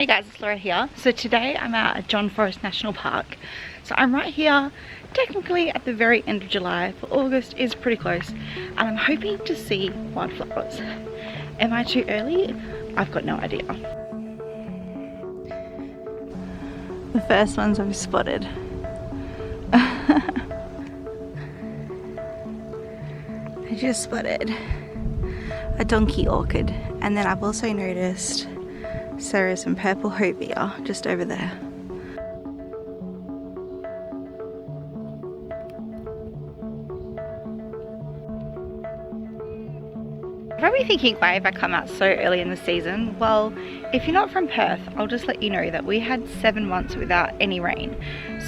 Hey guys, it's Laura here. So today I'm at John Forrest National Park. So I'm right here, technically at the very end of July, but August is pretty close. And I'm hoping to see wildflowers. Am I too early? I've got no idea. The first ones I've spotted. I just spotted a donkey orchid, and then I've also noticed there is some purple hobia just over there. You're probably thinking, why have I come out so early in the season? Well, if you're not from Perth, I'll just let you know that we had 7 months without any rain.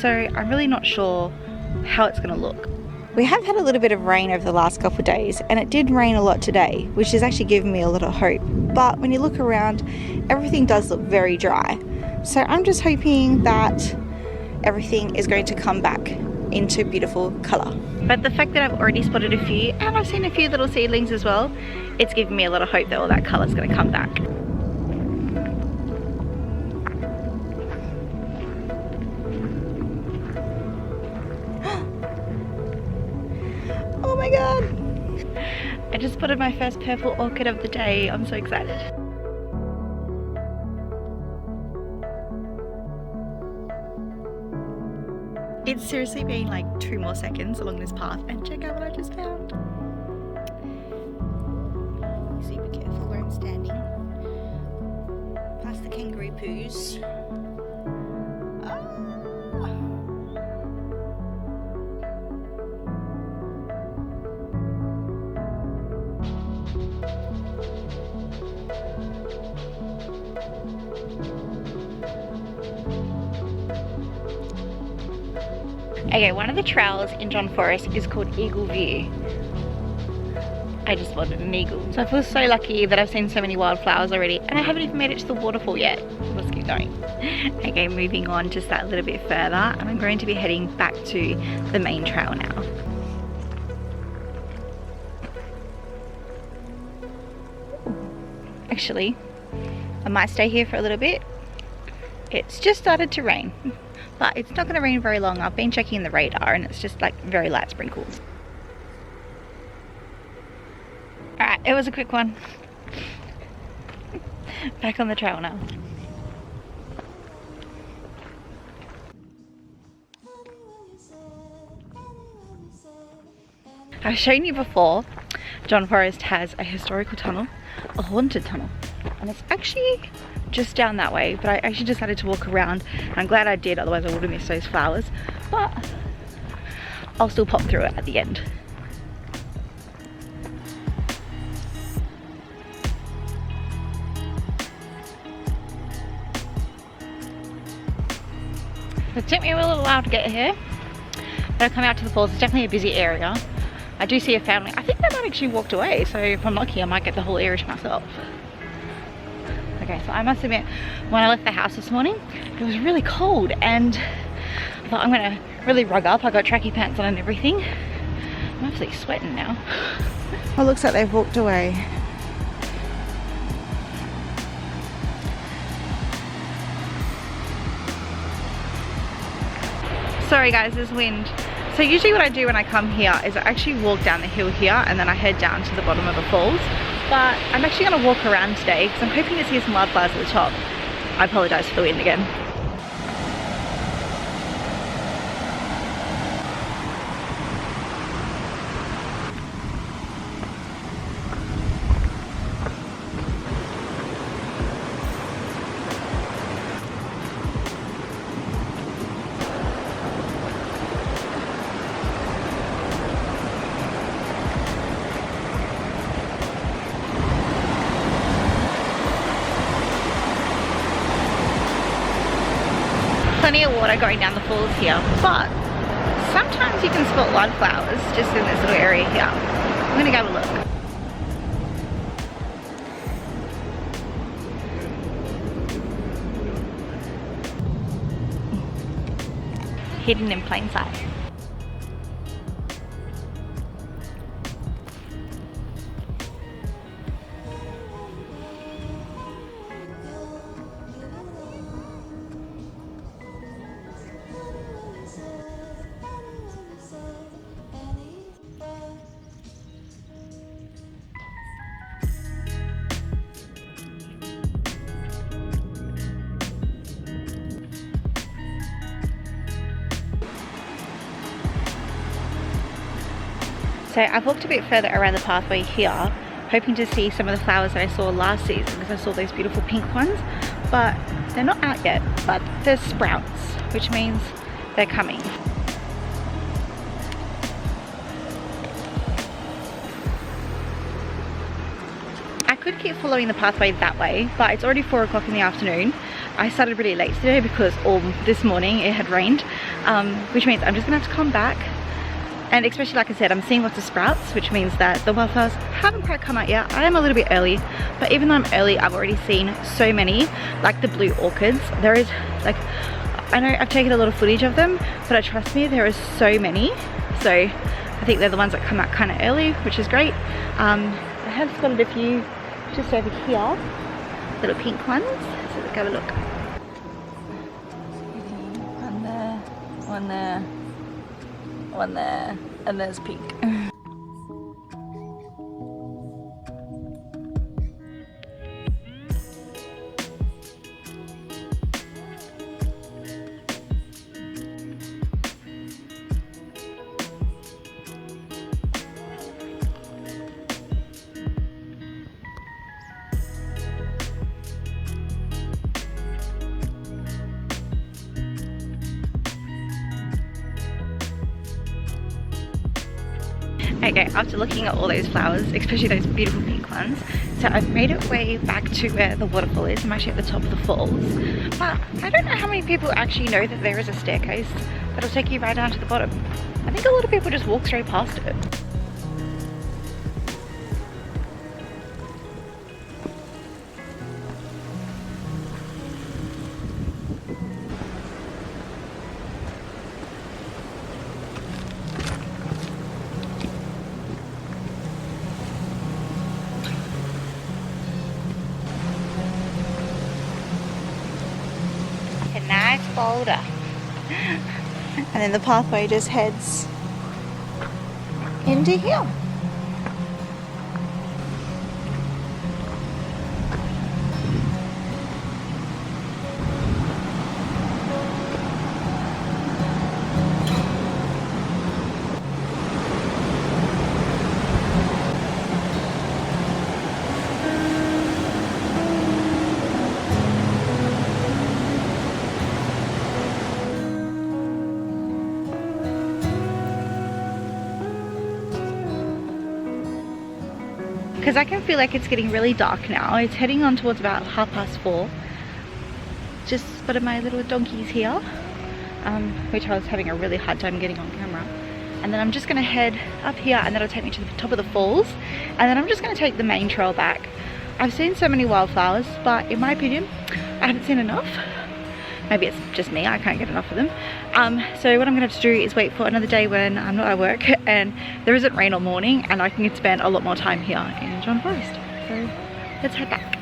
So I'm really not sure how it's going to look. We have had a little bit of rain over the last couple of days, and it did rain a lot today, which is actually giving me a lot of hope. But when you look around, everything does look very dry. So I'm just hoping that everything is going to come back into beautiful colour. But the fact that I've already spotted a few, and I've seen a few little seedlings as well, it's giving me a lot of hope that all that colour is going to come back. Oh my god! I just spotted my first purple orchid of the day. I'm so excited. It's seriously been like 2 more seconds along this path, and check out what I just found. Super careful where I'm standing. Past the kangaroo poos. Okay, one of the trails in John Forrest is called Eagle View. I just spotted an eagle. So I feel so lucky that I've seen so many wildflowers already, and I haven't even made it to the waterfall yet. Let's keep going. Okay, moving on just that little bit further, and I'm going to be heading back to the main trail now. Actually, I might stay here for a little bit. It's just started to rain. But it's not going to rain very long. I've been checking the radar and it's just like very light sprinkles. Alright, it was a quick one. Back on the trail now. I've shown you before, John Forrest has a historical tunnel, a haunted tunnel, and it's actually just down that way, but I actually decided to walk around, and I'm glad I did, otherwise I would have missed those flowers, but I'll still pop through it at the end. It took me a little while to get here, but I come out to the falls. It's definitely a busy area. I do see a family. I think they might actually walked away, so if I'm lucky I might get the whole area to myself. Okay, so I must admit, when I left the house this morning, it was really cold, and I thought I'm gonna really rug up. I got tracky pants on and everything. I'm absolutely sweating now. Well, it looks like they've walked away. Sorry guys, there's wind. So usually what I do when I come here is I actually walk down the hill here, and then I head down to the bottom of the falls. But I'm actually going to walk around today because I'm hoping to see some wildflowers at the top. I apologise for the wind again. Plenty of water going down the falls here, but sometimes you can spot wildflowers just in this little area here. I'm gonna go have a look. Hidden in plain sight. So I've walked a bit further around the pathway here, hoping to see some of the flowers that I saw last season, because I saw those beautiful pink ones, but they're not out yet, but they're sprouts, which means they're coming. I could keep following the pathway that way, but it's already 4 o'clock in the afternoon. I started really late today because this morning it had rained, which means I'm just gonna have to come back. And especially, like I said, I'm seeing lots of sprouts, which means that the wildflowers haven't quite come out yet. I am a little bit early, but even though I'm early, I've already seen so many, like the blue orchids. There is, like, I know I've taken a lot of footage of them, but trust me, there is so many. So I think they're the ones that come out kind of early, which is great. I have spotted a few just over here, little pink ones. So let's have a look. One there, one there, one there, and there's pink. Okay, after looking at all those flowers, especially those beautiful pink ones, so I've made it way back to where the waterfall is. I'm actually at the top of the falls, but I don't know how many people actually know that there is a staircase that'll take you right down to the bottom. I think a lot of people just walk straight past it. Nice boulder. And then the pathway just heads into here. Because I can feel like it's getting really dark now. It's heading on towards about 4:30. Just spotted my little donkeys here, which I was having a really hard time getting on camera. And then I'm just gonna head up here, and that'll take me to the top of the falls. And then I'm just gonna take the main trail back. I've seen so many wildflowers, but in my opinion, I haven't seen enough. Maybe it's just me, I can't get enough of them. So what I'm gonna have to do is wait for another day when I'm not at work and there isn't rain all morning, and I can spend a lot more time here in John Forrest. So let's head back.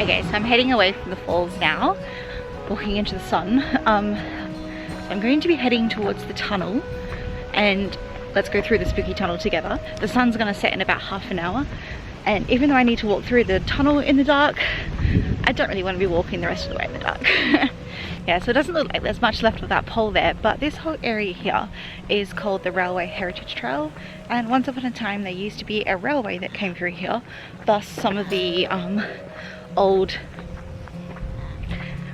Okay, so I'm heading away from the falls now, walking into the sun. So I'm going to be heading towards the tunnel, and let's go through the spooky tunnel together. The sun's gonna set in about half an hour, and even though I need to walk through the tunnel in the dark, I don't really want to be walking the rest of the way in the dark. Yeah, so it doesn't look like there's much left of that pole there, but this whole area here is called the Railway Heritage Trail, and once upon a time there used to be a railway that came through here, thus some of the old,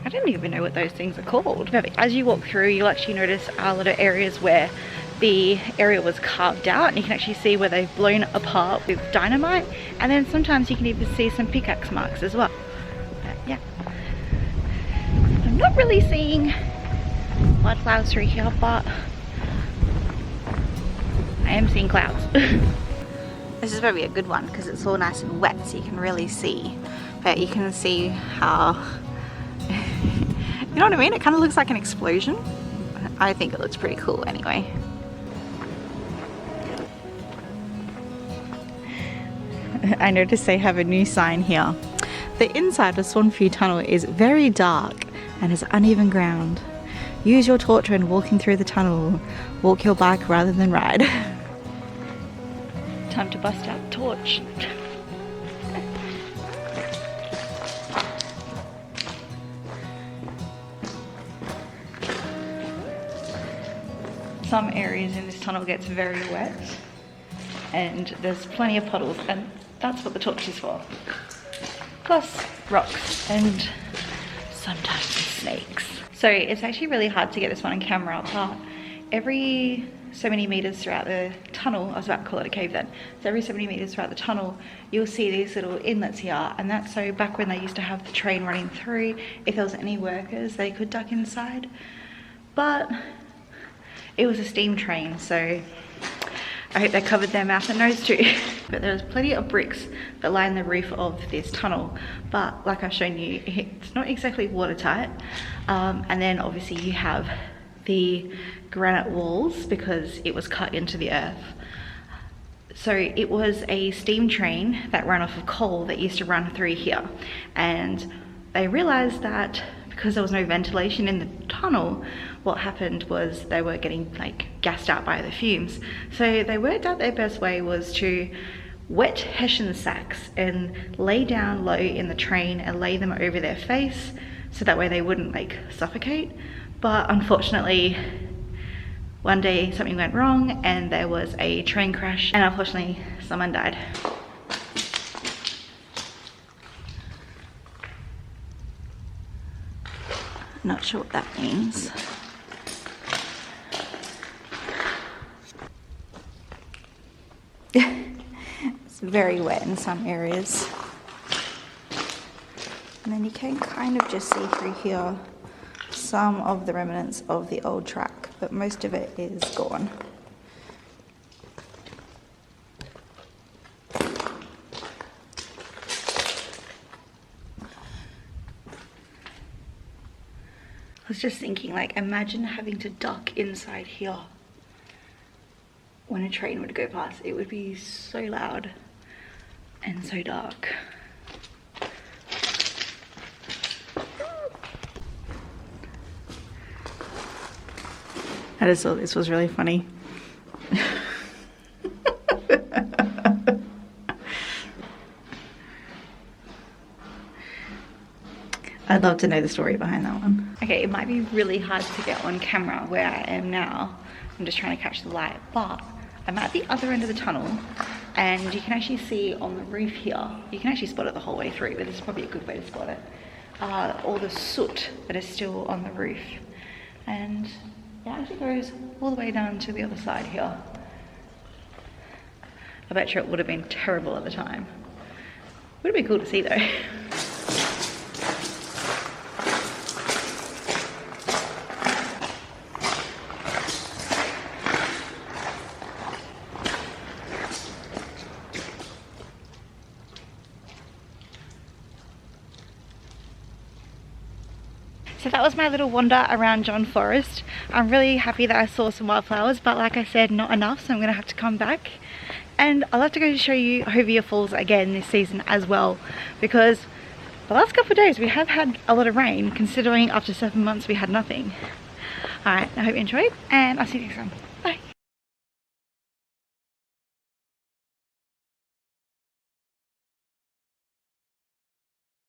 I don't even know what those things are called. But as you walk through, you'll actually notice a lot of areas where the area was carved out, and you can actually see where they've blown apart with dynamite, and then sometimes you can even see some pickaxe marks as well. But yeah, I'm not really seeing wildflowers through here, but I am seeing clouds. This is probably a good one because it's all nice and wet, so you can really see. But you can see how you know what I mean? It kind of looks like an explosion. I think it looks pretty cool anyway. I noticed they have a new sign here. The inside of Swanview Tunnel is very dark and has uneven ground. Use your torch when walking through the tunnel. Walk your bike rather than ride. time to bust out the torch. Some areas in this tunnel gets very wet and there's plenty of puddles, and that's what the torch is for. Plus rocks and sometimes snakes. So it's actually really hard to get this one on camera, but every so many meters throughout the tunnel, I was about to call it a cave then, so every so many meters throughout the tunnel you'll see these little inlets here, and that's so back when they used to have the train running through, if there was any workers they could duck inside. But it was a steam train, so I hope they covered their mouth and nose too. But there's plenty of bricks that line the roof of this tunnel, but like I've shown you, it's not exactly watertight. And then obviously you have the granite walls because it was cut into the earth. So it was a steam train that ran off of coal that used to run through here, and they realized that because there was no ventilation in the tunnel, what happened was they were getting like gassed out by the fumes. So they worked out their best way was to wet Hessian sacks and lay down low in the train and lay them over their face so that way they wouldn't like suffocate. But unfortunately, one day something went wrong and there was a train crash, and unfortunately someone died. Not sure what that means. It's very wet in some areas. And then you can kind of just see through here some of the remnants of the old track, but most of it is gone. I was just thinking, like, imagine having to duck inside here when a train would go past. It would be so loud and so dark. I just thought this was really funny. I'd love to know the story behind that one. Okay, it might be really hard to get on camera where I am now. I'm just trying to catch the light, but I'm at the other end of the tunnel and you can actually see on the roof here, you can actually spot it the whole way through, but this is probably a good way to spot it, all the soot that is still on the roof. And it actually goes all the way down to the other side here. I bet you it would have been terrible at the time. Would have been cool to see though. So that was my little wander around John Forrest. I'm really happy that I saw some wildflowers, but like I said, not enough, so I'm gonna have to come back. And I'll have to go show you Hovea Falls again this season as well, because the last couple of days we have had a lot of rain, considering after 7 months we had nothing. Alright, I hope you enjoyed, and I'll see you next time.